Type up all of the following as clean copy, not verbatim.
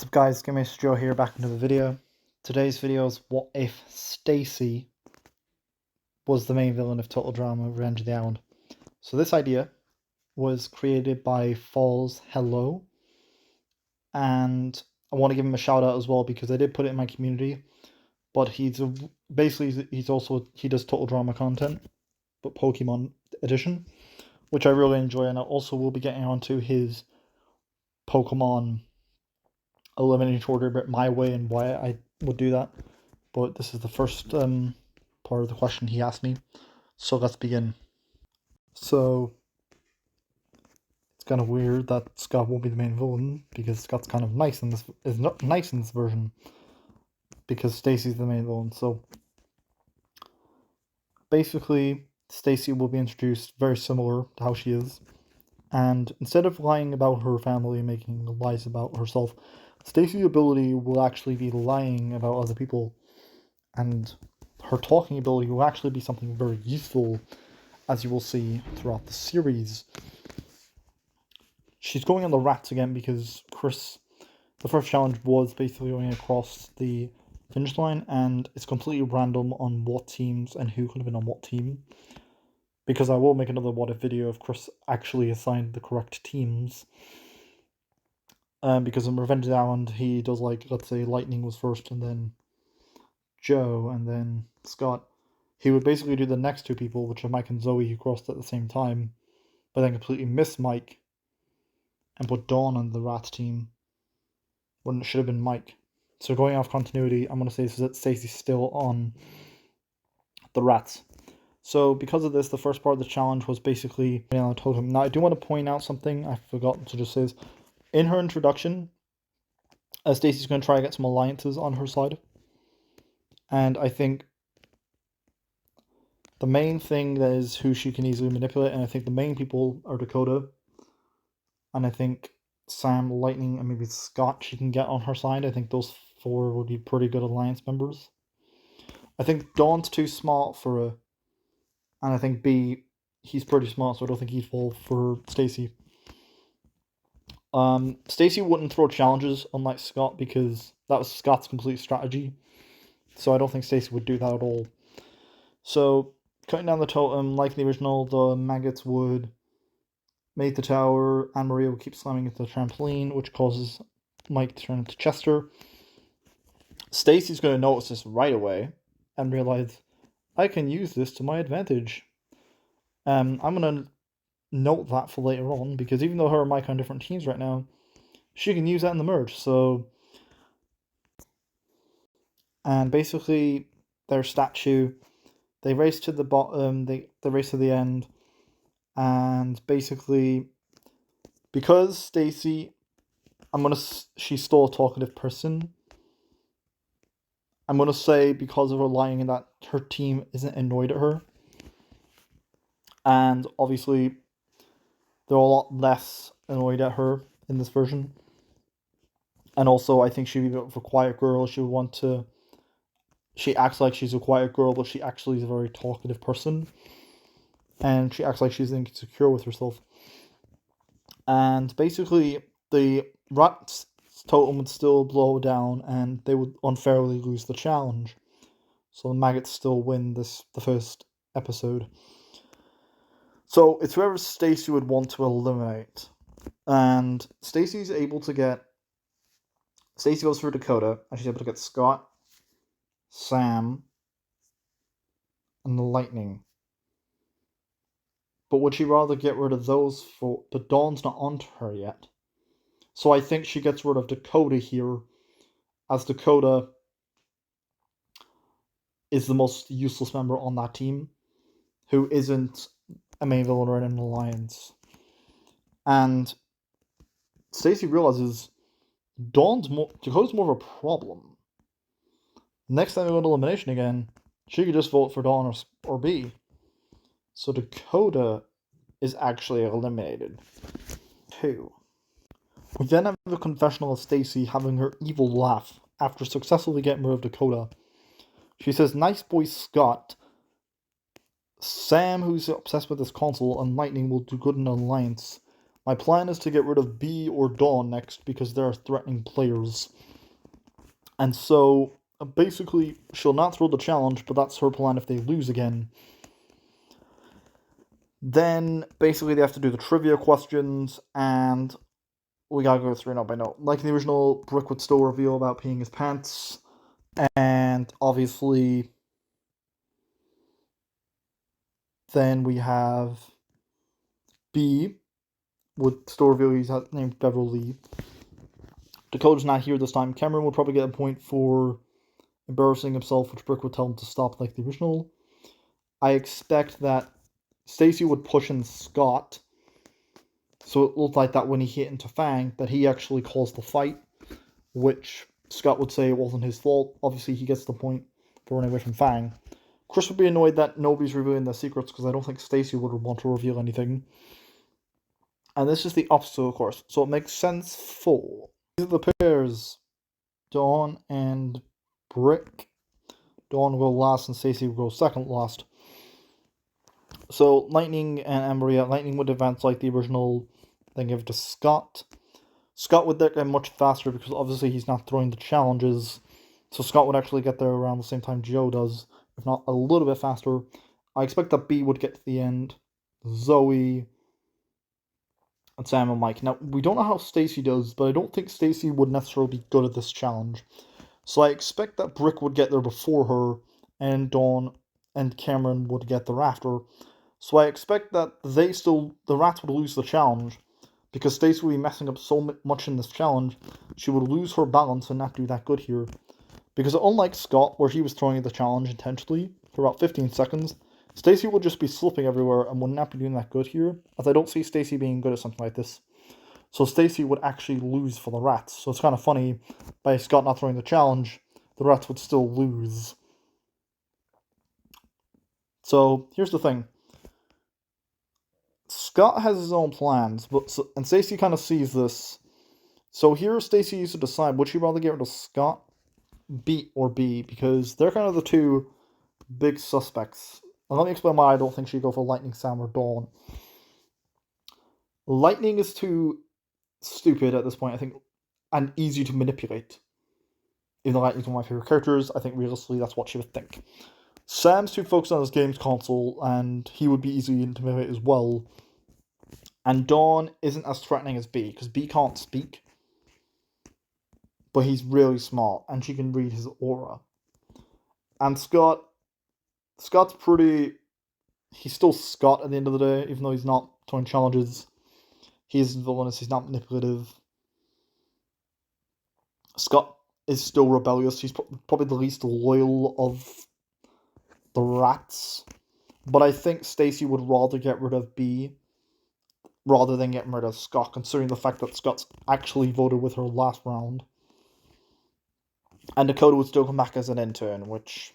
What's up guys, Gamers Joe here, back into the video. Today's video is what if Staci was the main villain of Total Drama Revenge of the Island. So this idea was created by Falls Hello, and I want to give him a shout out as well because I did put it in my community, but he does Total Drama content, but Pokemon edition, which I really enjoy, and I also will be getting onto his Pokemon elimination order but my way and why I would do that. But this is the first part of the question he asked me. So let's begin. So it's kind of weird that Scott won't be the main villain because Scott's kind of nice in this version because Staci's the main villain. So basically Staci will be introduced very similar to how she is. And instead of lying about her family and making lies about herself, Staci's ability will actually be lying about other people, and her talking ability will actually be something very useful, as you will see throughout the series. She's going on the rats again because the first challenge was basically going across the finish line, and it's completely random on what teams and who could have been on what team. Because I will make another what if video if Chris actually assigned the correct teams. Because in Revenge of the Island, he does, like, let's say Lightning was first, and then Joe, and then Scott. He would basically do the next two people, which are Mike and Zoe, who crossed at the same time, but then completely miss Mike, and put Dawn on the rat team, when it should have been Mike. So going off continuity, I'm going to say that Staci's still on the rats. So because of this, the first part of the challenge was basically totem. Now I do want to point out something I forgot to just say. In her introduction, Staci's going to try to get some alliances on her side. And I think the main thing that is who she can easily manipulate, and I think the main people are Dakota, and I think Sam, Lightning, and maybe Scott she can get on her side. I think those four would be pretty good alliance members. I think Dawn's too smart for her, and I think B, he's pretty smart, so I don't think he'd fall for Staci. Staci wouldn't throw challenges unlike Scott because that was Scott's complete strategy. So I don't think Staci would do that at all. So cutting down the totem, like the original, the maggots would make the tower, and Maria would keep slamming into the trampoline, which causes Mike to turn into Chester. Staci's going to notice this right away and realize, I can use this to my advantage. I'm going to note that for later on, because even though her and Mike are on different teams right now, she can use that in the merge. So, and basically their statue, they race to the bottom, they race to the end, and basically because Staci, she's still a talkative person, I'm gonna say because of her lying and that her team isn't annoyed at her, and obviously they're a lot less annoyed at her in this version. And also, I think she'd be a bit of a quiet girl. She acts like she's a quiet girl, but she actually is a very talkative person. And she acts like she's insecure with herself. And basically, the rat's totem would still blow down, and they would unfairly lose the challenge. So the maggots still win the first episode. So it's whoever Staci would want to eliminate. And Staci's able to get... Staci goes for Dakota, and she's able to get Scott, Sam, and the Lightning. But would she rather get rid of those four? But Dawn's not onto her yet. So I think she gets rid of Dakota here, as Dakota is the most useless member on that team, who isn't a main villain or in an alliance. And Staci realizes Dakota's more of a problem. Next time we go to elimination again, she could just vote for Dawn or B. So Dakota is actually eliminated. 2. We then have the confessional of Staci having her evil laugh after successfully getting rid of Dakota. She says, "Nice boy Scott. Sam, who's obsessed with this console, and Lightning will do good in an alliance. My plan is to get rid of B or Dawn next because they're threatening players. And so, basically, she'll not throw the challenge, but that's her plan if they lose again. Then, basically, they have to do the trivia questions, and we gotta go through note by note. Like in the original, Brick would still reveal about peeing his pants, and obviously, then we have B would still reveal he's named Beverly. Dakota's not here this time. Cameron would probably get a point for embarrassing himself, which Brick would tell him to stop like the original. I expect that Staci would push in Scott, so it looked like that when he hit into Fang, that he actually caused the fight, which Scott would say it wasn't his fault. Obviously, he gets the point for running away from Fang. Chris would be annoyed that nobody's revealing their secrets, because I don't think Staci would want to reveal anything. And this is the opposite, of course, so it makes sense for these are the pairs, Dawn and Brick. Dawn will go last and Staci will go second last. So Lightning and Maria, Lightning would advance like the original, then give it to Scott. Scott would get much faster because obviously he's not throwing the challenges. So Scott would actually get there around the same time Joe does, if not a little bit faster. I expect that B would get to the end. Zoe and Sam and Mike. Now, we don't know how Staci does, but I don't think Staci would necessarily be good at this challenge. So I expect that Brick would get there before her, and Dawn and Cameron would get there after. So I expect that the rats would lose the challenge, because Staci would be messing up so much in this challenge, she would lose her balance and not do that good here. Because unlike Scott, where he was throwing the challenge intentionally for about 15 seconds, Staci would just be slipping everywhere and would not be doing that good here, as I don't see Staci being good at something like this. So Staci would actually lose for the rats. So it's kind of funny, by Scott not throwing the challenge, the rats would still lose. So here's the thing. Scott has his own plans, and Staci kind of sees this. So here Staci used to decide, would she rather get rid of Scott, B, or B, because they're kind of the two big suspects. And let me explain why I don't think she'd go for Lightning, Sam, or Dawn. Lightning is too stupid at this point, I think, and easy to manipulate. Even though Lightning's one of my favorite characters, I think realistically that's what she would think. Sam's too focused on his games console, and he would be easily intimidated as well. And Dawn isn't as threatening as B, because B can't speak, but he's really smart, and she can read his aura. And Scott's pretty... He's still Scott at the end of the day, even though he's not throwing challenges. He isn't villainous, he's not manipulative. Scott is still rebellious, he's probably the least loyal of the rats. But I think Staci would rather get rid of B rather than getting rid of Scott, considering the fact that Scott's actually voted with her last round. And Dakota would still come back as an intern, which...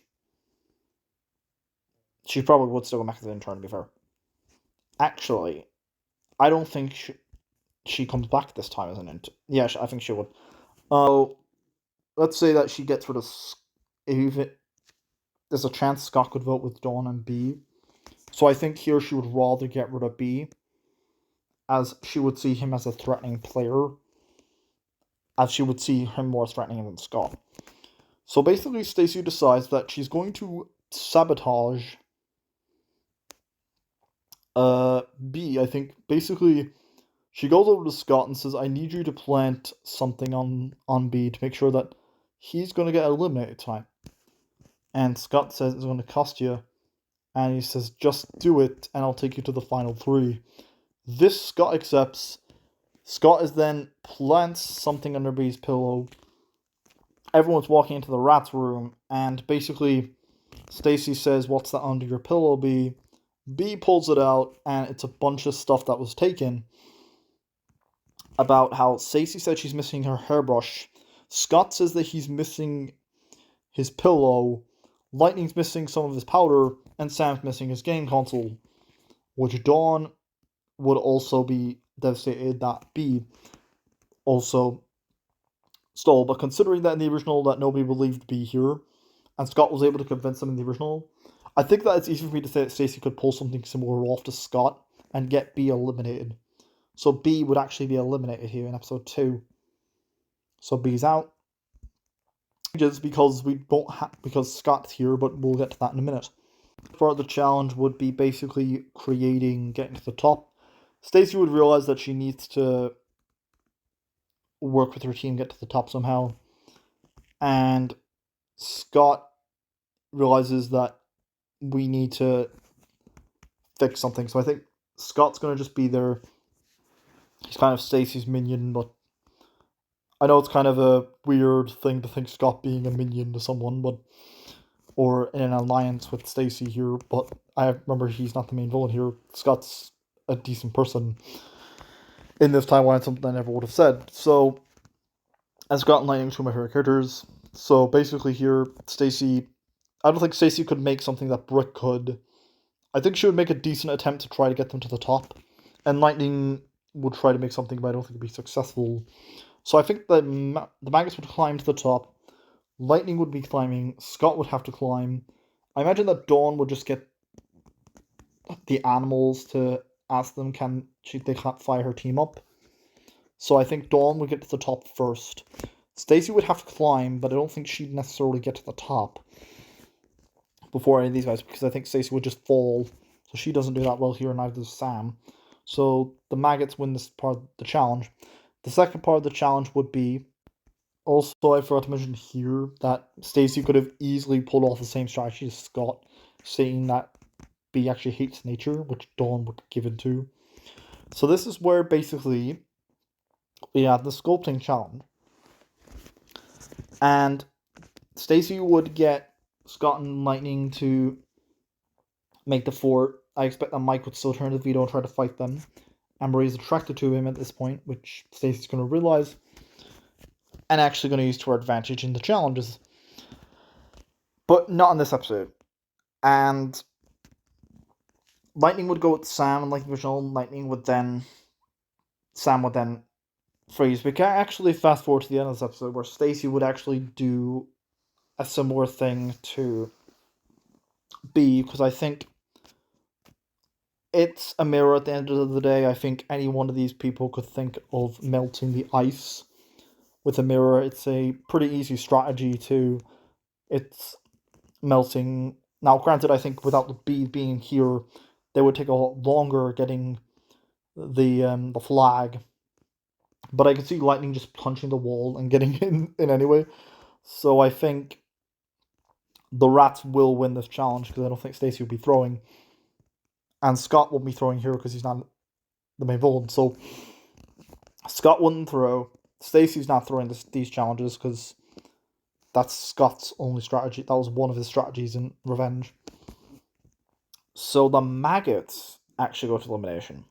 She probably would still come back as an intern, to be fair. Actually, I don't think she comes back this time as an intern. Yeah, I think she would. Let's say that she gets rid of... There's a chance Scott could vote with Dawn and B. So I think here she would rather get rid of B, as she would see him as a threatening player, as she would see him more threatening than Scott. So basically, Staci decides that she's going to sabotage B. I think basically she goes over to Scott and says, I need you to plant something on B to make sure that he's going to get eliminated tonight. And Scott says it's going to cost you. And he says, just do it and I'll take you to the final 3. This Scott accepts. Scott is then plants something under B's pillow. Everyone's walking into the rat's room, and basically Staci says, what's that under your pillow, B? B pulls it out, and it's a bunch of stuff that was taken. About how Staci said she's missing her hairbrush. Scott says that he's missing his pillow. Lightning's missing some of his powder, and Sam's missing his game console. Which Dawn would also be devastated that B also stole. But considering that in the original that nobody believed B here, and Scott was able to convince them in the original, I think that it's easy for me to say that Staci could pull something similar off to Scott and get B eliminated. So B would actually be eliminated here in episode 2. So B's out. Just because we don't have, because Scott's here, but we'll get to that in a minute. Part of the challenge would be basically getting to the top. Staci would realize that she needs to work with her team, get to the top somehow. And Scott realizes that we need to fix something. So I think Scott's going to just be there. He's kind of Staci's minion, but I know it's kind of a weird thing to think Scott being a minion to someone, but or in an alliance with Staci here, but I remember he's not the main villain here. Scott's a decent person in this timeline, something I never would have said. So, and Scott and Lightning are two of my favorite characters. So basically here, Staci, I don't think Staci could make something that Brick could. I think she would make a decent attempt to try to get them to the top, and Lightning would try to make something, but I don't think it'd be successful. So I think the maggots would climb to the top. Lightning would be climbing. Scott would have to climb. I imagine that Dawn would just get the animals to ask them they can't fire her team up. So I think Dawn would get to the top first. Staci would have to climb, but I don't think she'd necessarily get to the top before any of these guys, because I think Staci would just fall. So she doesn't do that well here, and neither does Sam. So the maggots win this part of the challenge. The second part of the challenge would be, also I forgot to mention here, that Staci could have easily pulled off the same strategy as Scott, saying that B actually hates nature, which Dawn would give into. So this is where basically we have the sculpting challenge. And Staci would get Scott and Lightning to make the fort. I expect that Mike would still turn to Vito and try to fight them. And Marie's attracted to him at this point, which Staci's going to realize, and actually going to use to her advantage in the challenges. But not in this episode. And Lightning would go with Sam, and like the original, Sam would then freeze. We can actually fast forward to the end of this episode where Staci would actually do a similar thing to B, because I think it's a mirror at the end of the day. I think any one of these people could think of melting the ice with a mirror. It's a pretty easy strategy to it's melting. Now, granted, I think without the B being here, they would take a lot longer getting the flag. But I could see Lightning just punching the wall and getting in anyway. So I think the Rats will win this challenge, because I don't think Staci will be throwing. And Scott won't be throwing here because he's not the main villain. So Scott wouldn't throw. Staci's not throwing these challenges because that's Scott's only strategy. That was one of his strategies in Revenge. So the maggots actually go to elimination.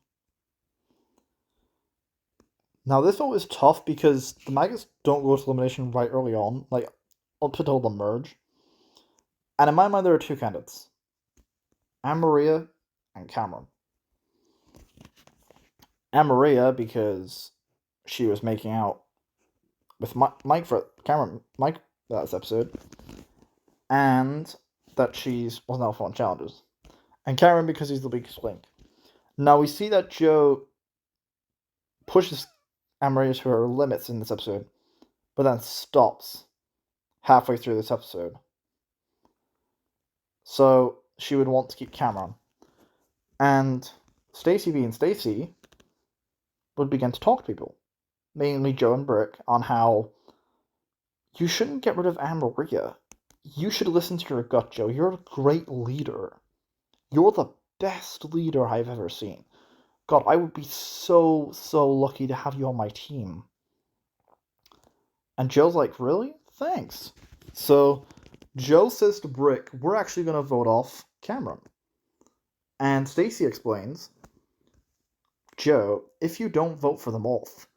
Now this one is tough because the maggots don't go to elimination right early on, like up until the merge. And in my mind, there are two candidates: Anne-Maria and Cameron. Anne-Maria, because she was making out with Mike for Mike last episode, and that she's wasn't helpful on challenges. And Cameron, because he's the weakest link. Now we see that Joe pushes Anne-Maria to her limits in this episode, but then stops halfway through this episode. So she would want to keep Cameron. And Staci being Staci would begin to talk to people, mainly Joe and Brick, on how you shouldn't get rid of Anne-Maria. You should listen to your gut, Joe. You're a great leader. You're the best leader I've ever seen. God, I would be so lucky to have you on my team. And Joe's like, really? Thanks. So Joe says to Brick, we're actually going to vote off Cameron. And Staci explains, Joe, if you don't vote for them off,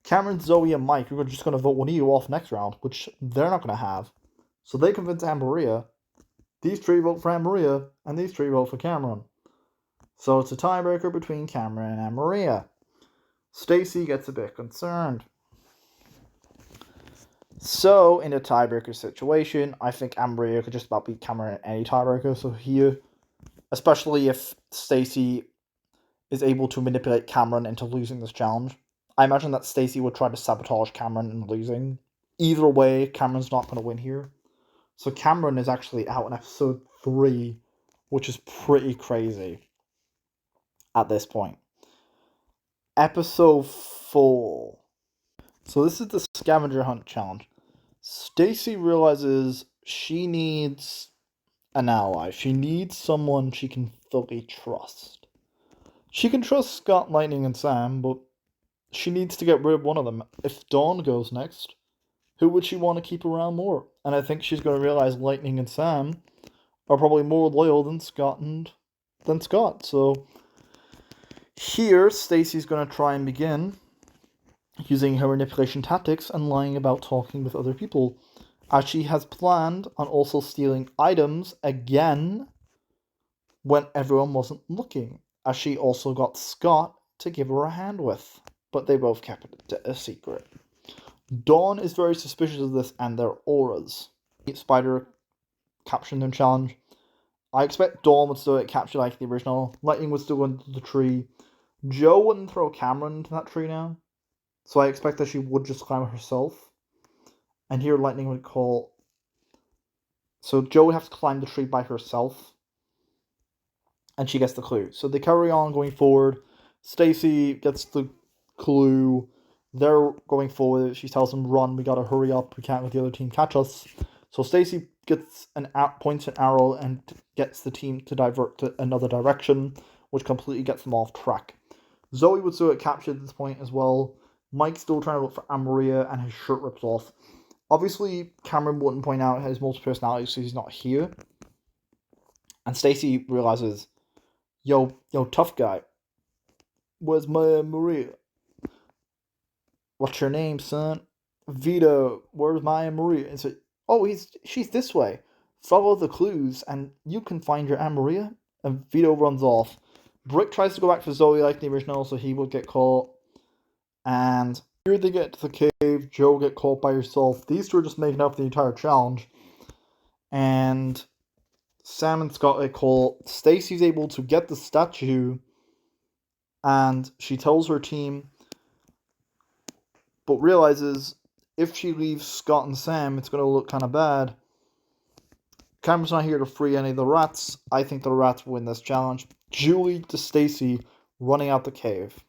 Cameron, Zoe, and Mike are just going to vote one of you off next round, which they're not going to have. So they convince Anne-Maria. These three vote for Anne-Maria, and these three vote for Cameron. So it's a tiebreaker between Cameron and Anne-Maria. Staci gets a bit concerned. So, in a tiebreaker situation, I think Anne-Maria could just about beat Cameron in any tiebreaker. So here, especially if Staci is able to manipulate Cameron into losing this challenge. I imagine that Staci would try to sabotage Cameron in losing. Either way, Cameron's not going to win here. So Cameron is actually out in episode 3, which is pretty crazy at this point. Episode 4. So this is the scavenger hunt challenge. Staci realizes she needs an ally. She needs someone she can fully trust. She can trust Scott, Lightning, and Sam, but she needs to get rid of one of them. If Dawn goes next, who would she want to keep around more? And I think she's going to realize Lightning and Sam are probably more loyal than Scott. So here, Staci's going to try and begin using her manipulation tactics and lying about talking with other people, as she has planned on also stealing items again when everyone wasn't looking, as she also got Scott to give her a hand with, but they both kept it a secret. Dawn is very suspicious of this and their auras. Spider capturing them challenge. I expect Dawn would still get captured like the original. Lightning would still go into the tree. Joe wouldn't throw Cameron into that tree now, so I expect that she would just climb herself. And here Lightning would call... So Joe would have to climb the tree by herself, and she gets the clue. So they carry on going forward. Staci gets the clue. They're going forward. She tells them, run, we gotta hurry up. We can't let the other team catch us. So Staci gets points an arrow and gets the team to divert to another direction, which completely gets them off track. Zoe would still get captured at this point as well. Mike's still trying to look for Amaria, and his shirt rips off. Obviously, Cameron wouldn't point out his multiple personalities, so he's not here. And Staci realizes, yo, tough guy, where's my Maria? What's your name, son? Vito, where's my Maria? And so, she's this way. Follow the clues, and you can find your Aunt Maria. And Vito runs off. Brick tries to go back for Zoe like the original, so he will get caught. And here they get to the cave. Joe get caught by herself. These two are just making up the entire challenge. And Sam and Scott get caught. Staci's able to get the statue, and she tells her team, but realizes if she leaves Scott and Sam, it's going to look kind of bad. Cameron's not here to free any of the rats. I think the rats win this challenge. Julie to Staci running out the cave.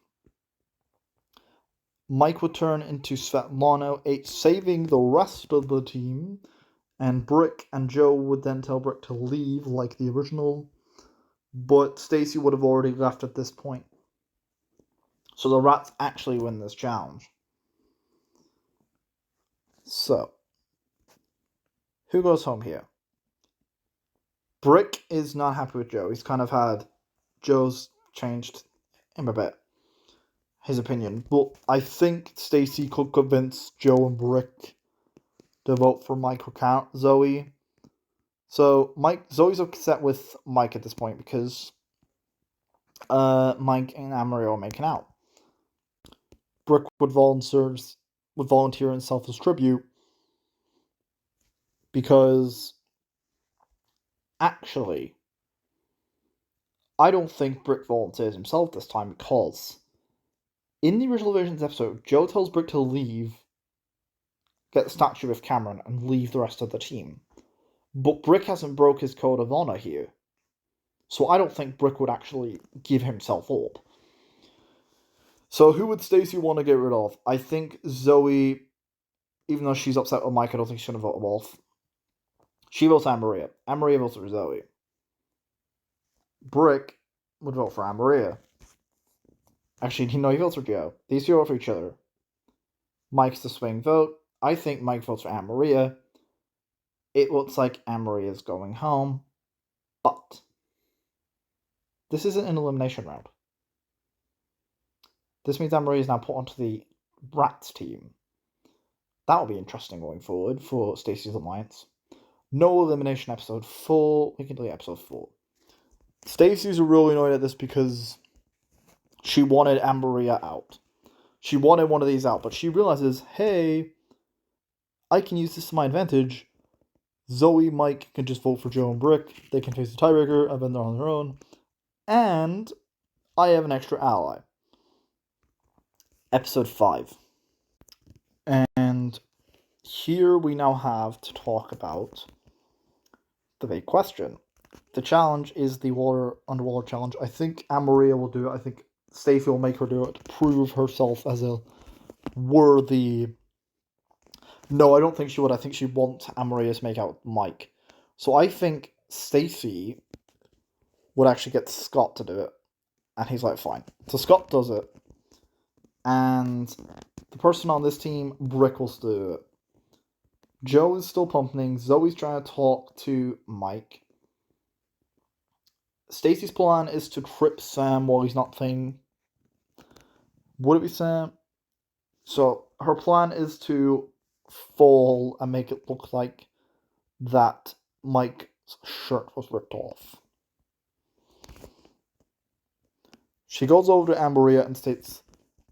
Mike would turn into Svetlana, saving the rest of the team. And Brick and Joe would then tell Brick to leave like the original. But Staci would have already left at this point. So the rats actually win this challenge. So, who goes home here? Brick is not happy with Joe. He's kind of had... Joe's changed him a bit, his opinion. But I think Staci could convince Joe and Brick to vote for Mike or Zoe. So Zoe's upset with Mike at this point because Mike and Amario are making out. Brick would volunteer himself as tribute because actually I don't think Brick volunteers himself this time, because in the original version's episode, Joe tells Brick to leave, get the statue with Cameron, and leave the rest of the team. But Brick hasn't broke his code of honor here, so I don't think Brick would actually give himself up. So who would Staci want to get rid of? I think Zoe, even though she's upset with Mike, I don't think she's going to vote him off. She votes Anne-Maria. Anne-Maria votes for Zoe. Brick would vote for Anne-Maria. Actually, no, he votes for Joe. These two vote for each other. Mike's the swing vote. I think Mike votes for Anne-Maria. It looks like Anne-Maria's going home. But this isn't an elimination round. This means Anne-Maria is now put onto the Rats team. That will be interesting going forward for Staci's Alliance. No elimination episode 4. We can delete episode 4. Staci's really annoyed at this because she wanted Anne-Maria out. She wanted one of these out, but she realizes, hey, I can use this to my advantage. Zoe, Mike can just vote for Joe and Brick. They can face the tiebreaker, and then they're on their own. And I have an extra ally. Episode 5. And here we now have to talk about the big question. The challenge is the underwater challenge. I think Maria will do it. I think Staci will make her do it to prove herself as a worthy. No, I don't think she would. I think she wants Maria to make out with Mike. So I think Staci would actually get Scott to do it. And he's like, fine. So Scott does it. And the person on this team, Brick, will do it. Joe is still pumping. Zoe's trying to talk to Mike. Staci's plan is to trip Sam while he's not thinking. Would it be Sam? So her plan is to fall and make it look like that Mike's shirt was ripped off. She goes over to Maria and states,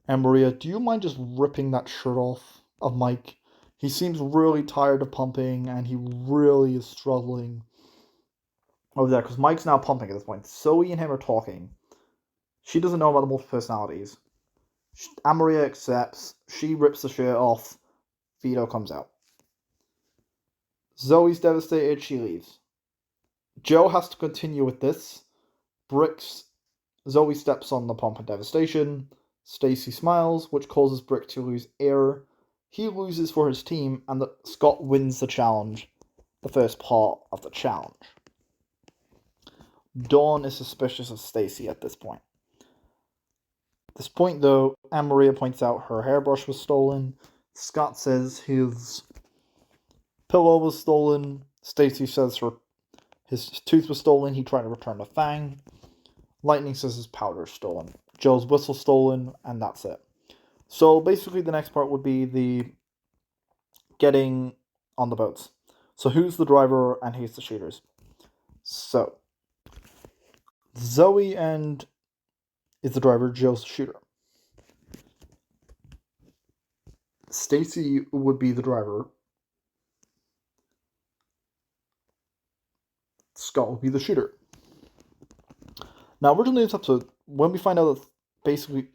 Maria, do you mind just ripping that shirt off of Mike? He seems really tired of pumping and he really is struggling over there because Mike's now pumping at this point. Zoe and him are talking. She doesn't know about the multiple personalities. Maria accepts. She rips the shirt off. Vito comes out. Zoe's devastated. She leaves. Joe has to continue with this. Zoe steps on the pump of devastation. Staci smiles, which causes Brick to lose air. He loses for his team, and Scott wins the challenge, the first part of the challenge. Dawn is suspicious of Staci at this point. At this point, though, Maria points out her hairbrush was stolen. Scott says his pillow was stolen. Staci says his tooth was stolen. He tried to return the fang. Lightning says his powder is stolen. Joe's whistle stolen, and that's it. So basically the next part would be the getting on the boats. So who's the driver and who's the shooters? So Zoe is the driver, Joe's the shooter. Staci would be the driver. Scott would be the shooter. Now, originally in this episode, when we find out that basically,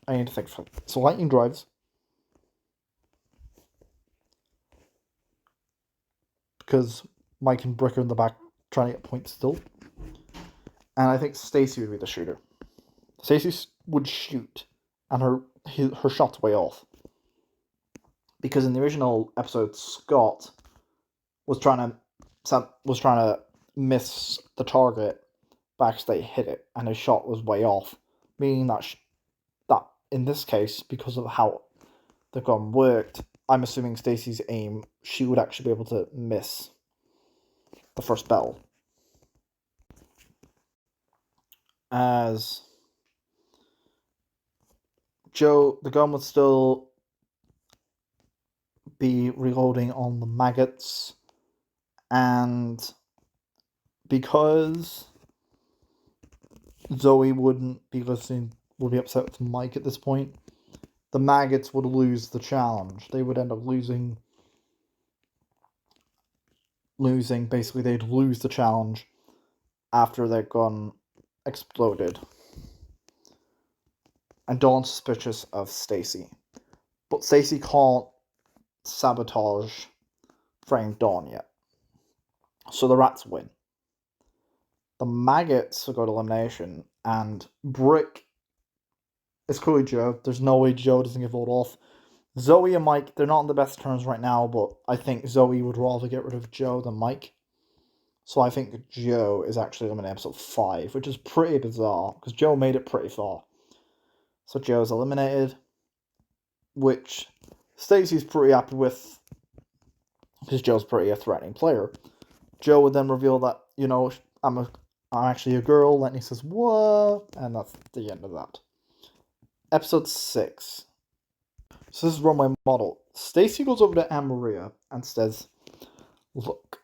I need to think. So Lightning drives. Because Mike and Brick are in the back trying to get points still. And I think Staci would be the shooter. Staci would shoot, and her shot's way off. Because in the original episode, Scott was trying to miss the target, but actually hit it, and his shot was way off. Meaning that in this case, because of how the gun worked, I'm assuming Staci's aim, she would actually be able to miss the first bell. As Joe, the gun would still be reloading on the maggots, and because Zoe would be upset with Mike at this point, the maggots would lose the challenge. They would end up losing. Basically, they'd lose the challenge after their gun exploded. And Dawn's suspicious of Staci. But Staci can't sabotage frame Dawn yet. So the rats win. The maggots will go to elimination, and Brick is clearly Joe. There's no way Joe doesn't get voted off. Zoe and Mike, they're not on the best terms right now, but I think Zoe would rather get rid of Joe than Mike. So I think Joe is actually eliminated in episode 5, which is pretty bizarre, because Joe made it pretty far. So Joe's eliminated, which Staci's pretty happy with, because Joe's pretty a threatening player. Joe would then reveal that, I'm actually a girl. Lightning says, what? And that's the end of that. Episode 6. So this is runway model. Staci goes over to Maria and says, look,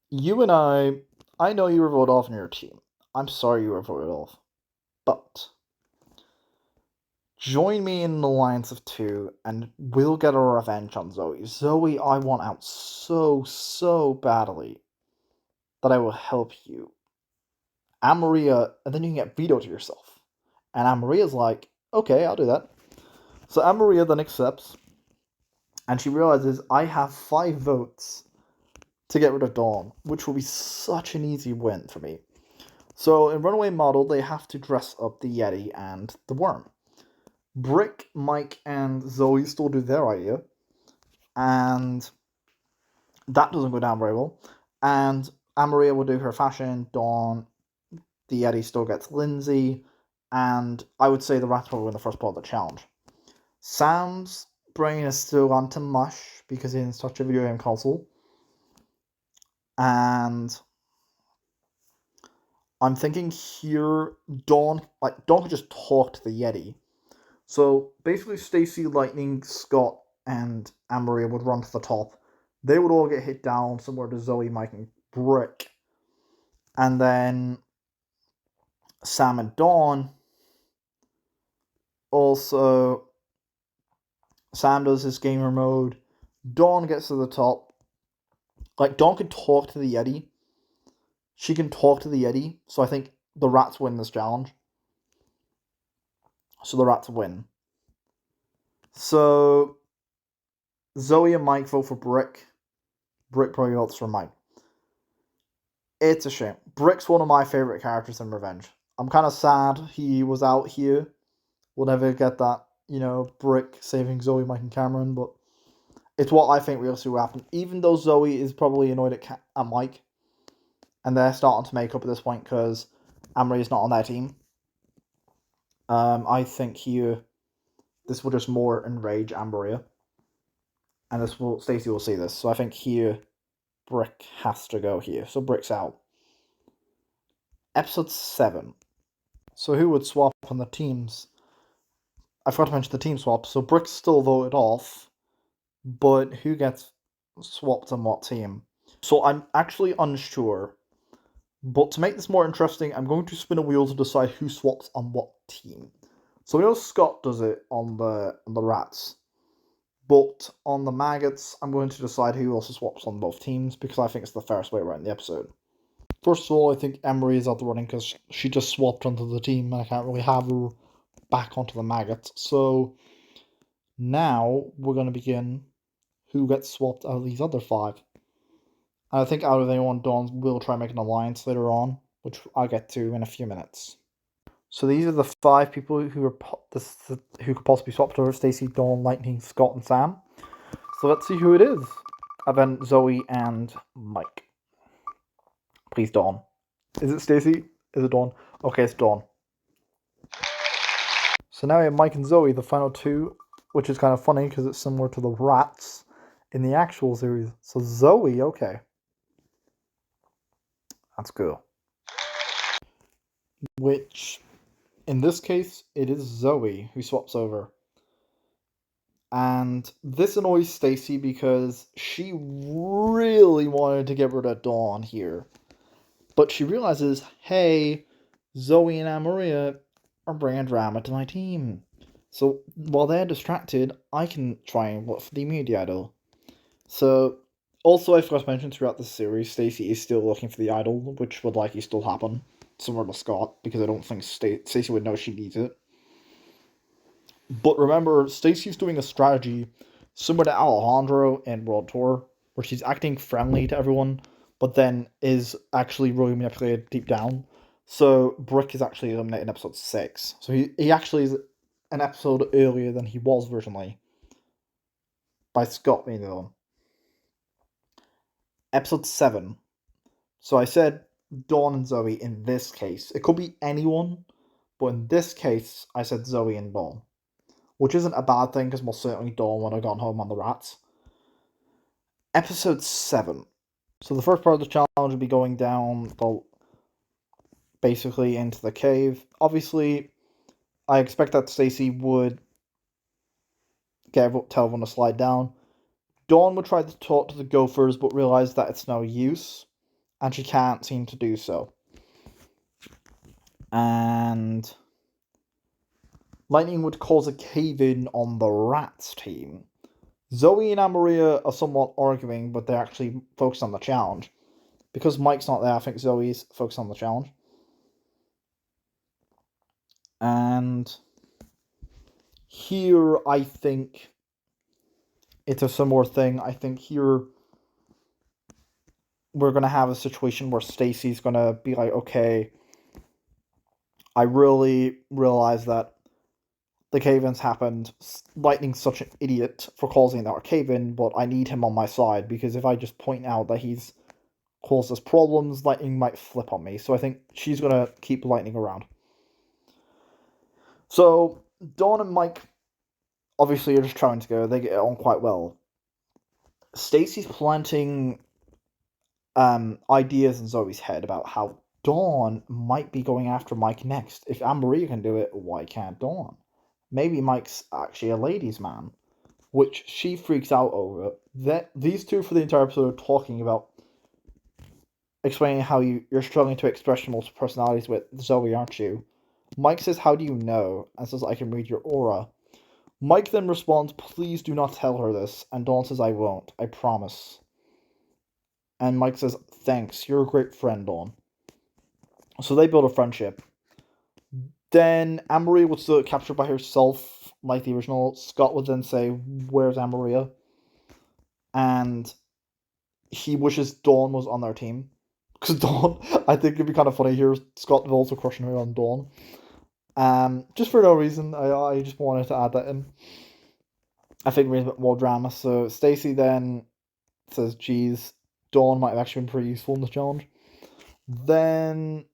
you and I know you were voted off in your team. I'm sorry you were voted off. But join me in an alliance of 2 and we'll get our revenge on Zoe. Zoe, I want out so badly that I will help you Anne-Maria, and then you can get veto to yourself. And Anne-Maria's like, okay, I'll do that. So Anne-Maria then accepts, and she realizes, I have 5 votes to get rid of Dawn, which will be such an easy win for me. So in Runaway Model, they have to dress up the Yeti and the Worm. Brick, Mike, and Zoe still do their idea, and that doesn't go down very well. And Anne-Maria will do her fashion, Dawn, the Yeti still gets Lindsay, and I would say the Rats will win the first part of the challenge. Sam's brain is still on to mush because he's in such a video game console. And I'm thinking here, Dawn could just talk to the Yeti. So basically Staci, Lightning, Scott, and Anne-Maria would run to the top. They would all get hit down somewhere to Zoe, Mike, and Brick. And then Sam and Dawn. Also, Sam does his gamer mode. Dawn gets to the top. Dawn can talk to the Yeti. She can talk to the Yeti. So I think the Rats win this challenge. So the Rats win. So Zoe and Mike vote for Brick. Brick probably votes for Mike. It's a shame. Brick's one of my favorite characters in Revenge. I'm kind of sad he was out here. We'll never get that, Brick saving Zoe, Mike, and Cameron, but it's what I think we'll see what happen. Even though Zoe is probably annoyed at Mike, and they're starting to make up at this point because Amory is not on their team. I think here this will just more enrage Amberia, and Staci will see this. So I think here Brick has to go here. So Brick's out. Episode 7. So who would swap on the teams? I forgot to mention the team swap. So Brick's still voted off, but who gets swapped on what team? So I'm actually unsure. But to make this more interesting, I'm going to spin a wheel to decide who swaps on what team. So we know Scott does it on the Rats. But on the Maggots, I'm going to decide who also swaps on both teams because I think it's the fairest way around the episode. First of all, I think Emery is out the running because she just swapped onto the team and I can't really have her back onto the Maggots. So now we're going to begin who gets swapped out of these other 5. And I think out of anyone, Dawn will try and make an alliance later on, which I'll get to in a few minutes. So these are the 5 people who could possibly swap over: Staci, Dawn, Lightning, Scott, and Sam. So let's see who it is. And then Zoe and Mike. Please, Dawn. Is it Staci? Is it Dawn? Okay, it's Dawn. So now we have Mike and Zoe, the final 2, which is kind of funny because it's similar to the Rats in the actual series. So Zoe, okay. That's cool. Which, in this case, it is Zoe who swaps over. And this annoys Staci because she really wanted to get rid of Dawn here. But she realizes, hey, Zoe and Anne-Maria are bringing drama to my team. So while they're distracted, I can try and look for the immunity idol. So, also I forgot to mention throughout this series, Staci is still looking for the idol, which would likely still happen, similar to Scott, because I don't think Staci would know she needs it. But remember, Staci's doing a strategy similar to Alejandro in World Tour, where she's acting friendly to everyone, but then is actually really manipulated deep down. So Brick is actually eliminated in episode 6. So he actually is an episode earlier than he was originally, by Scott being the villain. Episode 7. So I said Dawn and Zoe in this case. It could be anyone, but in this case, I said Zoe and Dawn. Which isn't a bad thing, because most certainly Dawn would have gone home on the Rats. Episode 7. So the first part of the challenge will be going down, basically into the cave. Obviously, I expect that Staci would tell everyone to slide down. Dawn would try to talk to the Gophers, but realize that it's no use, and she can't seem to do so. And Lightning would cause a cave-in on the Rats team. Zoe and Anne-Maria are somewhat arguing, but they're actually focused on the challenge. Because Mike's not there, I think Zoe's focused on the challenge. And here, I think it's a similar thing. I think here we're going to have a situation where Staci's going to be like, okay, I really realize that the cave-ins happened. Lightning's such an idiot for causing that cave-in, but I need him on my side, because if I just point out that he's caused us problems, Lightning might flip on me. So I think she's going to keep Lightning around. So Dawn and Mike obviously are just trying to go. They get on quite well. Staci's planting ideas in Zoe's head about how Dawn might be going after Mike next. If Anne-Marie can do it, why can't Dawn? Maybe Mike's actually a ladies' man, which she freaks out over. That these two for the entire episode are talking about explaining how you're struggling to express your multiple personalities with Zoe, aren't you? Mike says, "How do you know?" and says, "I can read your aura." Mike then responds, "Please do not tell her this," and Dawn says, "I won't, I promise." And Mike says, "Thanks, you're a great friend, Dawn." So they build a friendship. Then Anne-Marie would still get captured by herself, like the original. Scott would then say, "Where's Anne-Maria?" And he wishes Dawn was on their team. Because Dawn, I think it'd be kind of funny here. Scott was also crushing her on Dawn. Just for no reason. I just wanted to add that in. I think it brings a bit more drama. So Staci then says, "Geez, Dawn might have actually been pretty useful in the challenge." Then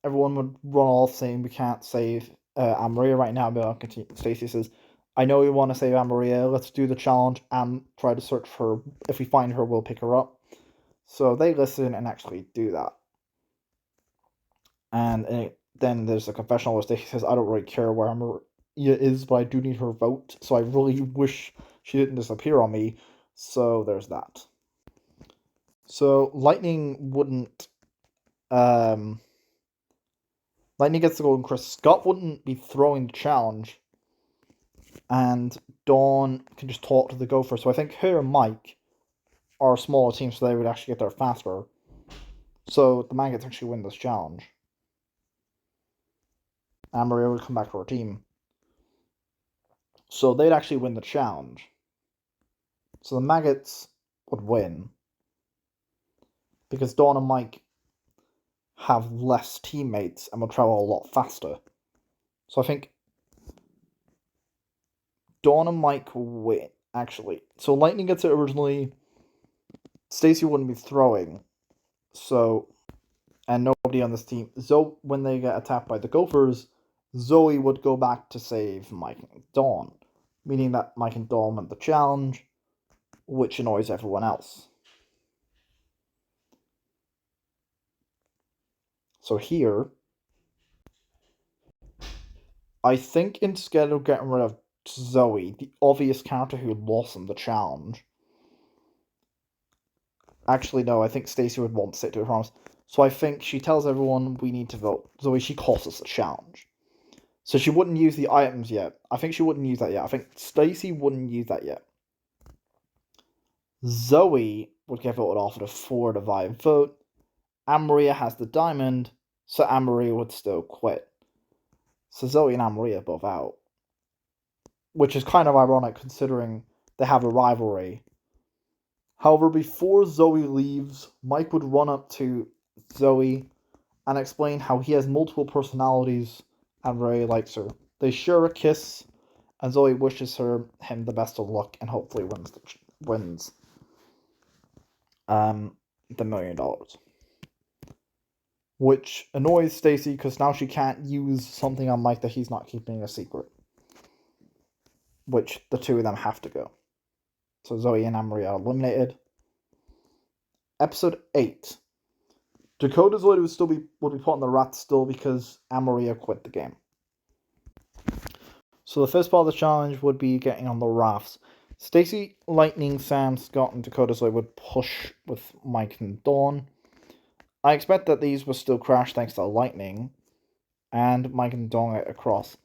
everyone would run off saying, "We can't save Anne-Maria right now." But Staci says, "I know we want to save Anne-Maria. Let's do the challenge and try to search for her. If we find her, we'll pick her up." So they listen and actually do that. And then there's a confessional where Staci says, "I don't really care where Anne-Maria is, but I do need her vote. So I really wish she didn't disappear on me." So there's that. So um Lightning gets the golden crystal. Scott wouldn't be throwing the challenge, and Dawn can just talk to the gopher. So I think her and Mike are a smaller team, so they would actually get there faster. So the Maggots actually win this challenge. And Maria would come back to her team. So they'd actually win the challenge. So the Maggots would win. Because Dawn and Mike have less teammates and will travel a lot faster. So I think Dawn and Mike will win, actually. So Lightning gets it originally. Staci wouldn't be throwing. So, and nobody on this team. So when they get attacked by the Gophers, Zoe would go back to save Mike and Dawn, meaning that Mike and Dawn win the challenge, which annoys everyone else. So here, I think instead of getting rid of Zoe, the obvious character who lost in the challenge. Actually, no, I think Staci would want to stick to her promise. So I think she tells everyone we need to vote. Zoe, she costs us a challenge. So she wouldn't use the items yet. I think she wouldn't use that yet. I think Staci wouldn't use that yet. Zoe would get voted off at a 4 to 5 vote. Anne-Maria has the diamond, so Anne-Maria would still quit. So Zoe and Anne-Maria both out. Which is kind of ironic considering they have a rivalry. However, before Zoe leaves, Mike would run up to Zoe and explain how he has multiple personalities and really likes her. They share a kiss, and Zoe wishes him the best of luck and hopefully wins the $1,000,000. Which annoys Staci because now she can't use something on Mike that he's not keeping a secret. Which the two of them have to go. So Zoe and Anne-Marie are eliminated. Episode 8. Dakota's Lady would be put on the rat still because Anne-Maria quit the game. So the first part of the challenge would be getting on the rafts. Staci, Lightning, Sam, Scott, and Dakota's Lady would push with Mike and Dawn. I expect that these will still crash thanks to Lightning, and Mike and Dawn get across.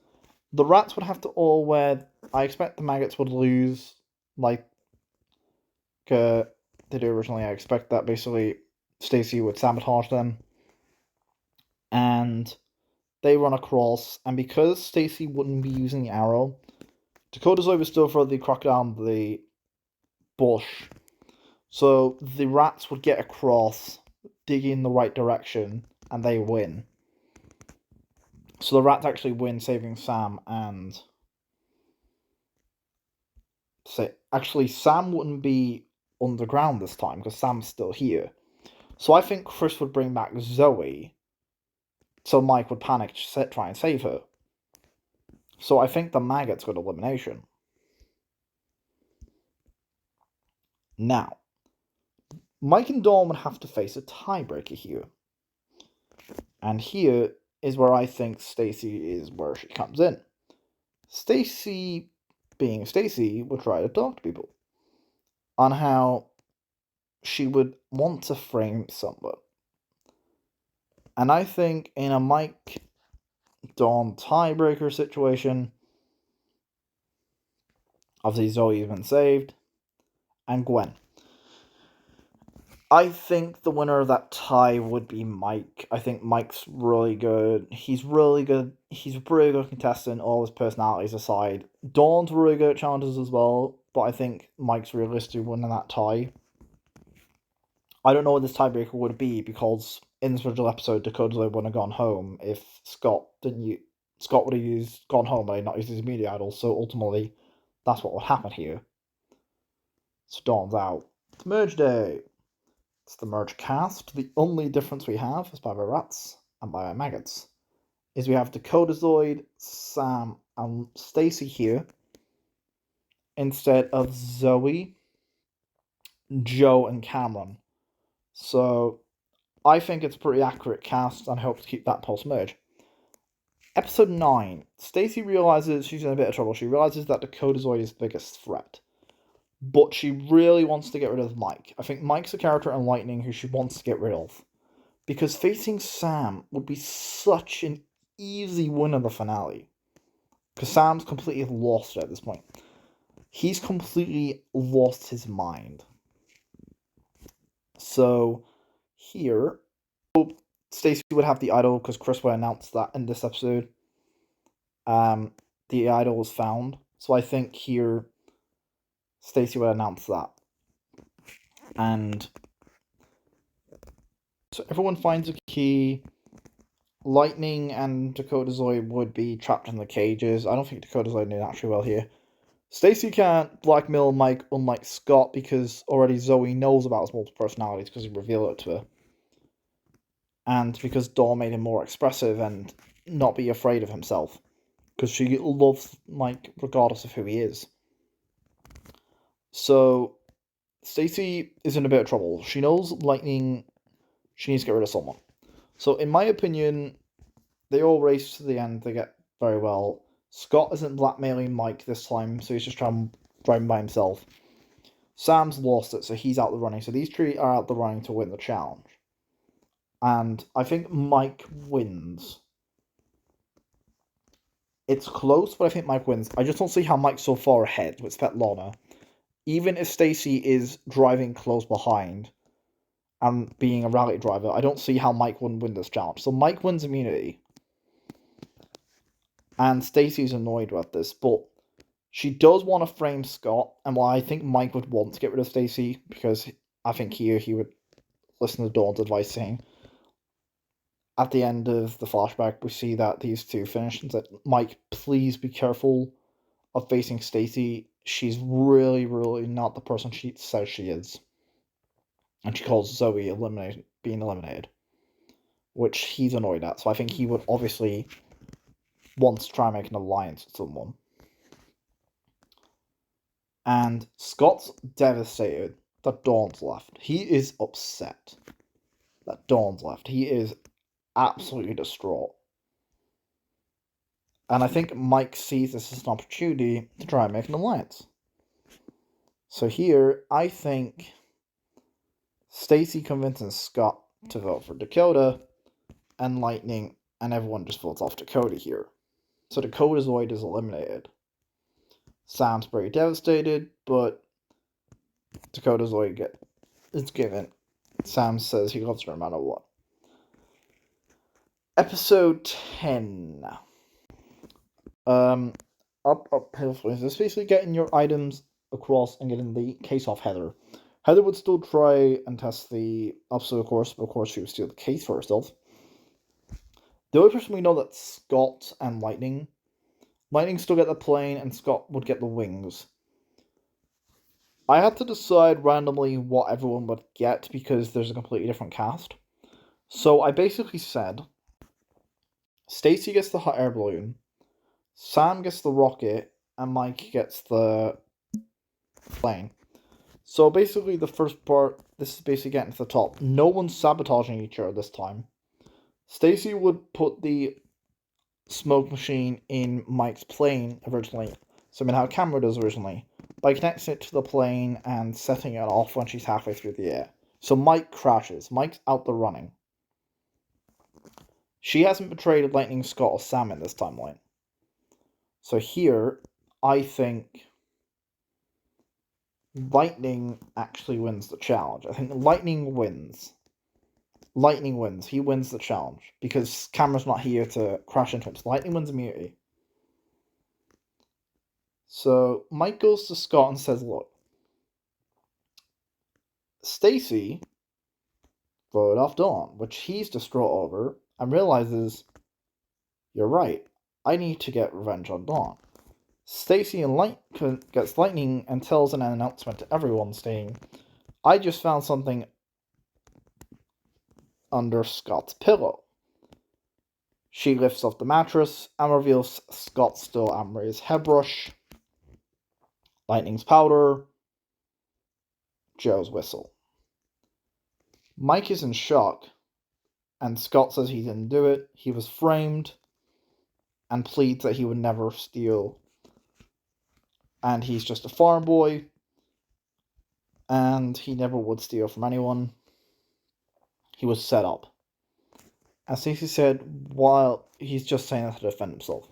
The rats would have to all wear. I expect the maggots would lose, like they did originally. I expect that basically Staci would sabotage them, and they run across, and because Staci wouldn't be using the arrow, Dakota Zoe would still throw the crocodile in the bush. So the rats would get across, dig in the right direction, and they win. So the rats actually win, saving Sam and... Actually, Sam wouldn't be underground this time, because Sam's still here. So I think Chris would bring back Zoe, so Mike would panic to try and save her. So I think the maggots got elimination. Now, Mike and Dawn would have to face a tiebreaker here. And here is where I think Staci is where she comes in. Staci, being Staci, would try to talk to people on how she would want to frame someone. And I think in a Mike Dawn tiebreaker situation, obviously Zoe's been saved, and Gwen. I think the winner of that tie would be Mike. I think Mike's really good. He's really good. He's a pretty good contestant, all his personalities aside. Dawn's really good at challenges as well, but I think Mike's realistically winning that tie. I don't know what this tiebreaker would be, because in this original episode, Dakota wouldn't have gone home if Scott didn't Scott would have gone home but not used his media idol, so ultimately that's what would happen here. So Dawn's out. It's merge day. It's the merge cast. The only difference we have is by our rats and by our maggots is we have Dakota Zoid, Sam, and Staci here instead of Zoe, Joe, and Cameron. So I think it's a pretty accurate cast and I hope to keep that post-merge. Episode 9. Staci realizes she's in a bit of trouble. She realizes that Dakota Zoid is the biggest threat. But she really wants to get rid of Mike. I think Mike's a character in Lightning who she wants to get rid of. Because facing Sam would be such an easy win in the finale. Because Sam's completely lost it at this point. He's completely lost his mind. So, here, Staci would have the idol, because Chris would announce that in this episode. The idol was found. So I think here, Staci would announce that. And so everyone finds a key. Lightning and Dakota Zoid would be trapped in the cages. I don't think Dakota Zoid did actually well here. Staci can't blackmail Mike, unlike Scott, because already Zoe knows about his multiple personalities because he revealed it to her. And because Dawn made him more expressive and not be afraid of himself. Because she loves Mike regardless of who he is. So, Staci is in a bit of trouble. She knows Lightning, she needs to get rid of someone. So, in my opinion, they all race to the end. They get very well. Scott isn't blackmailing Mike this time, so he's just driving by himself. Sam's lost it, so he's out the running. So these three are out the running to win the challenge. And I think Mike wins. It's close, but I think Mike wins. I just don't see how Mike's so far ahead with Svetlana. Even if Staci is driving close behind and being a rally driver, I don't see how Mike wouldn't win this challenge. So Mike wins immunity. And Staci's annoyed with this, but she does want to frame Scott, and while I think Mike would want to get rid of Staci, because I think here he would listen to Dawn's advice, saying, at the end of the flashback, we see that these two finish, and said, Mike, please be careful of facing Staci. She's really, really not the person she says she is. And she calls Zoe being eliminated, which he's annoyed at, so I think he would obviously wants to try and make an alliance with someone. And Scott's devastated that Dawn's left. He is upset that Dawn's left. He is absolutely distraught. And I think Mike sees this as an opportunity to try and make an alliance. So here, I think Staci convinces Scott to vote for Dakota, and Lightning, and everyone just votes off Dakota here. So Dakota Zoid is eliminated. Sam's pretty devastated, but Dakota Zoid is given. Sam says he loves her no matter what. Episode 10. This is basically getting your items across and getting the case off Heather. Heather would still try and test the obstacle course, but of course she would steal the case for herself. The only person we know that's Scott and Lightning. Lightning still get the plane, and Scott would get the wings. I had to decide randomly what everyone would get because there's a completely different cast. So I basically said Staci gets the hot air balloon, Sam gets the rocket, and Mike gets the plane. So basically, the first part, this is basically getting to the top. No one's sabotaging each other this time. Staci would put the smoke machine in Mike's plane originally, so I mean how a camera does originally, by connecting it to the plane and setting it off when she's halfway through the air. So Mike crashes. Mike's out the running. She hasn't betrayed Lightning, Scott, or Sam in this timeline. So here, I think Lightning actually wins the challenge. I think Lightning wins. Lightning wins. He wins the challenge because Camera's not here to crash into him. So Lightning wins immunity. So Mike goes to Scott and says, look, Staci voted off Dawn, which he's distraught over and realizes, you're right, I need to get revenge on Dawn. Staci and gets Lightning and tells an announcement to everyone saying, I just found something under Scott's pillow. She lifts off the mattress and reveals Scott still Amory's hairbrush, Lightning's powder, Joe's whistle. Mike is in shock, and Scott says he didn't do it, he was framed, and pleads that he would never steal, and he's just a farm boy, and he never would steal from anyone. He was set up. As Staci said, while he's just saying that to defend himself.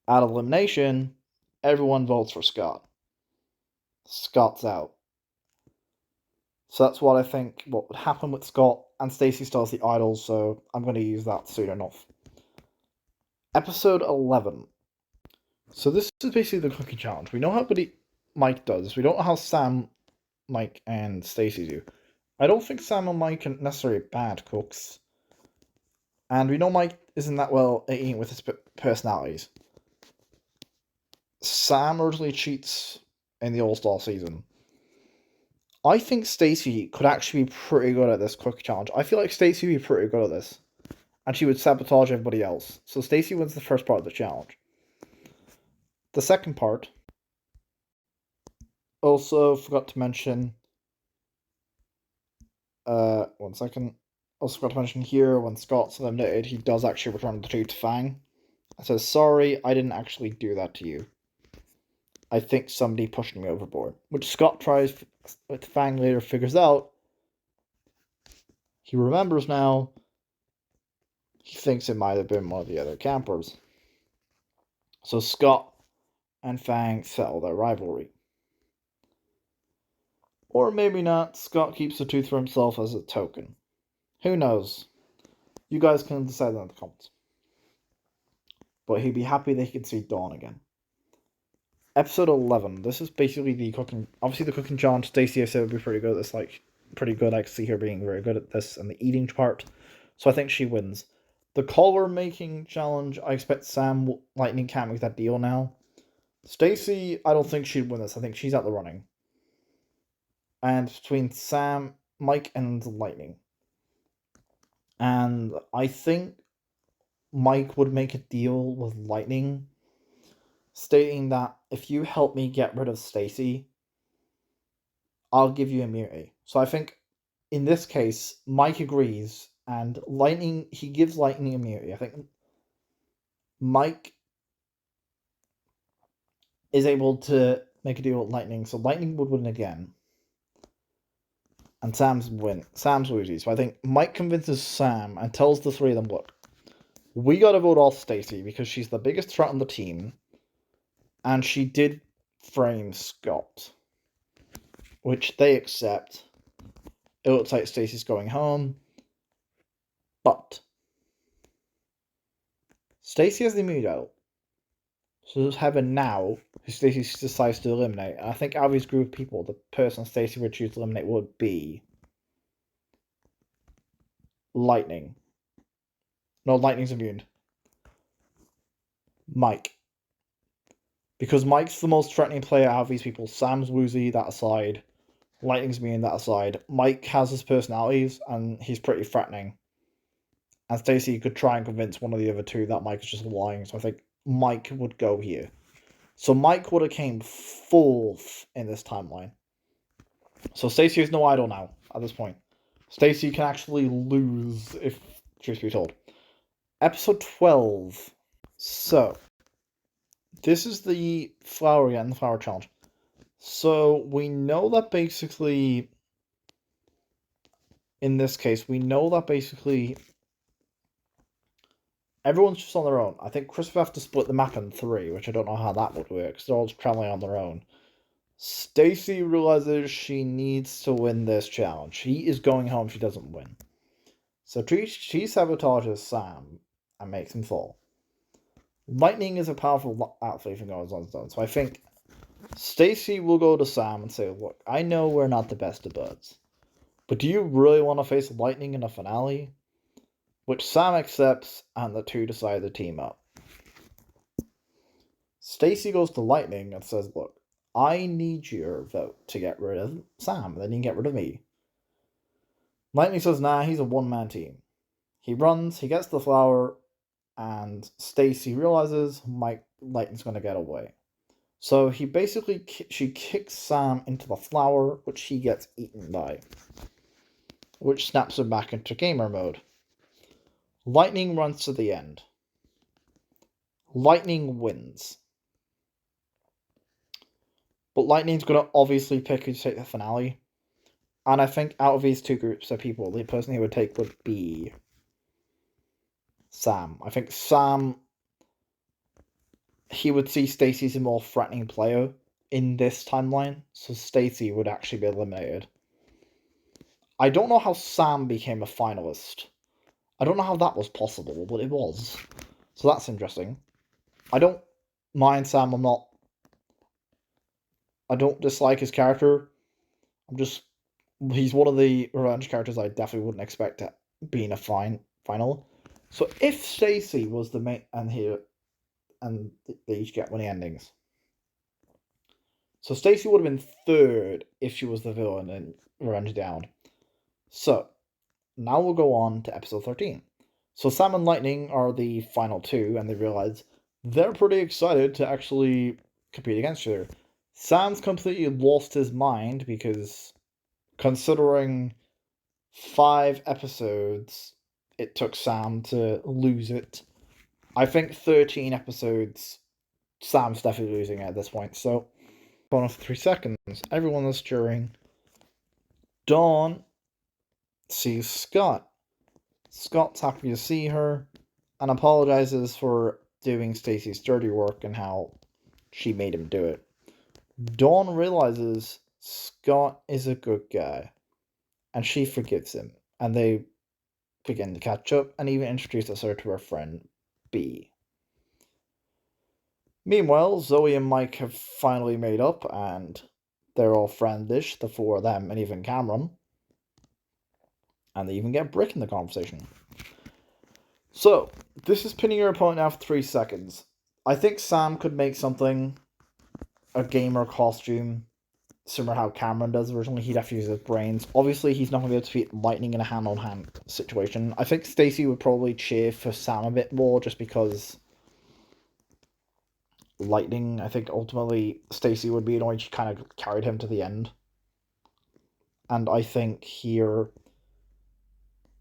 At elimination, everyone votes for Scott. Scott's out. So that's what I think what would happen with Scott, and Staci still has the idols, so I'm going to use that soon enough. Episode 11. So this is basically the cooking challenge. We know how good Mike does. We don't know how Sam, Mike, and Staci do. I don't think Sam and Mike are necessarily bad cooks. And we know Mike isn't that well at eating with his personalities. Sam originally cheats in the All-Star season. I think Staci could actually be pretty good at this cookie challenge. I feel like Staci would be pretty good at this. And she would sabotage everybody else. So Staci wins the first part of the challenge. The second part, also forgot to mention, one second. Also forgot to mention here, when Scott's eliminated, he does actually return the two to Fang. I says, sorry, I didn't actually do that to you. I think somebody pushed me overboard. Which Scott tries with Fang later, figures out. He remembers now. He thinks it might have been one of the other campers. So Scott and Fang settle their rivalry. Or maybe not, Scott keeps the tooth for himself as a token. Who knows? You guys can decide in the comments. But he'd be happy that he could see Dawn again. Episode 11. This is basically the cooking. Obviously, the cooking challenge. Staci, I said, would be pretty good at this. Like, pretty good. I can see her being very good at this and the eating part. So I think she wins. The collar making challenge. I expect Sam Lightning can't make that deal now. Staci, I don't think she'd win this. I think she's out the running. And between Sam, Mike, and Lightning. And I think Mike would make a deal with Lightning, stating that if you help me get rid of Staci, I'll give you immunity. So I think in this case, Mike agrees, and Lightning, he gives Lightning immunity. I think Mike is able to make a deal with Lightning, so Lightning would win again. And Sam's loses. So I think Mike convinces Sam and tells the three of them, look, we gotta vote off Staci because she's the biggest threat on the team, and she did frame Scott, which they accept. It looks like Staci's going home, but Staci has the immunity out. So there's Heaven now, who Staci decides to eliminate. And I think out of his group of people, the person Staci would choose to eliminate would be Lightning. No, Lightning's immune. Mike. Because Mike's the most threatening player out of these people. Sam's woozy, that aside. Lightning's immune, that aside. Mike has his personalities, and he's pretty threatening. And Staci could try and convince one of the other two that Mike is just lying, so I think Mike would go here. So Mike would have came fourth in this timeline. So Staci is no idol now, at this point. Staci can actually lose, if truth be told. Episode 12. So, this is the flower again, the flower challenge. So, we know that basically, in this case, everyone's just on their own. I think Chris would have to split the map in 3, which I don't know how that would work, because they're all just traveling on their own. Staci realizes she needs to win this challenge. She is going home if she doesn't win. So she sabotages Sam and makes him fall. Lightning is a powerful athlete and goes on his own, so I think Staci will go to Sam and say, look, I know we're not the best of buds, but do you really want to face Lightning in a finale? Which Sam accepts, and the two decide to team up. Staci goes to Lightning and says, look, I need your vote to get rid of Sam, then you can get rid of me. Lightning says, nah, he's a one-man team. He runs, he gets the flower, and Staci realizes Lightning's going to get away. So she kicks Sam into the flower, which he gets eaten by, which snaps him back into gamer mode. Lightning runs to the end. Lightning wins. But Lightning's going to obviously pick who to take the finale. And I think out of these two groups of people, the person he would take would be Sam. I think Sam, he would see Staci as a more threatening player in this timeline, so Staci would actually be eliminated. I don't know how Sam became a finalist. I don't know how that was possible, but it was. So that's interesting. I don't mind Sam, I don't dislike his character. He's one of the revenge characters I definitely wouldn't expect to be in a final. So if Staci was the main, and they each get winning endings. So Staci would have been third if she was the villain in Revenge Down. So now we'll go on to episode 13. So Sam and Lightning are the final two, and they realize they're pretty excited to actually compete against each other. Sam's completely lost his mind because, considering 5 episodes it took Sam to lose it, I think 13 episodes, Sam's definitely losing it at this point. So, on for 3 seconds, everyone is cheering. Dawn sees Scott. Scott's happy to see her and apologizes for doing Staci's dirty work and how she made him do it. Dawn realizes Scott is a good guy and she forgives him, and they begin to catch up and even introduces her to her friend B. Meanwhile, Zoe and Mike have finally made up and they're all friendish, the 4 of them and even Cameron. And they even get Brick in the conversation. So, this is pinning your opponent now for 3 seconds. I think Sam could make something, a gamer costume, similar to how Cameron does originally. He'd have to use his brains. Obviously, he's not going to be able to defeat Lightning in a hand-on-hand situation. I think Staci would probably cheer for Sam a bit more, just because Lightning, I think ultimately Staci would be annoyed she kind of carried him to the end. And I think here,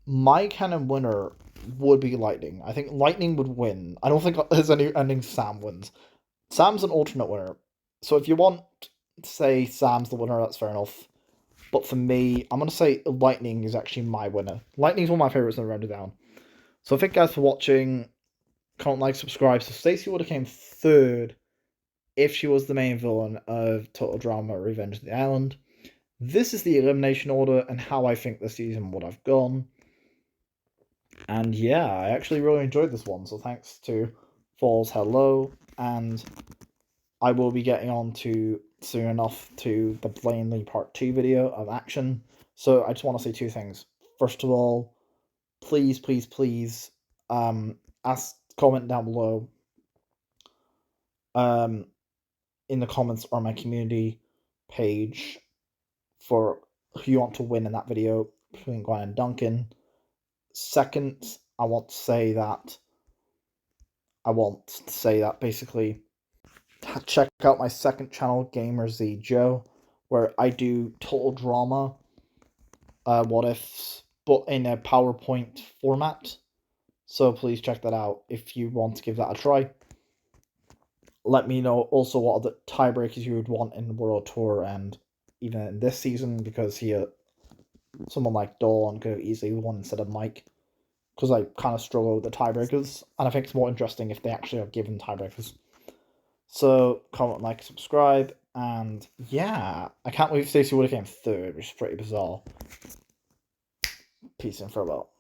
my canon winner would be Lightning. I think Lightning would win. I don't think there's any ending Sam wins. Sam's an alternate winner. So if you want to say Sam's the winner, that's fair enough. But for me, I'm going to say Lightning is actually my winner. Lightning's one of my favourites in the round down. So thank you guys for watching. Comment, like, subscribe. So Staci would have came third if she was the main villain of Total Drama Revenge of the Island. This is the elimination order and how I think the season would have gone. And yeah, I actually really enjoyed this one, so thanks to Falls Hello, and I will be getting on to soon enough to the Plainly Part 2 video of action. So I just want to say two things. First of all, please, please, please, comment down below, um, in the comments or my community page for who you want to win in that video between Gwen and Duncan. Second, I want to say that basically check out my second channel, Gamer Joe, where I do total drama, what ifs, but in a PowerPoint format. So please check that out if you want to give that a try. Let me know also what other tiebreakers you would want in the World Tour and even in this season, because someone like Dawn could have easily won instead of Mike, because I kind of struggle with the tiebreakers, and I think it's more interesting if they actually are given tiebreakers. So comment, like, subscribe, and yeah, I can't believe Staci would have came third, which is pretty bizarre. Peace and farewell.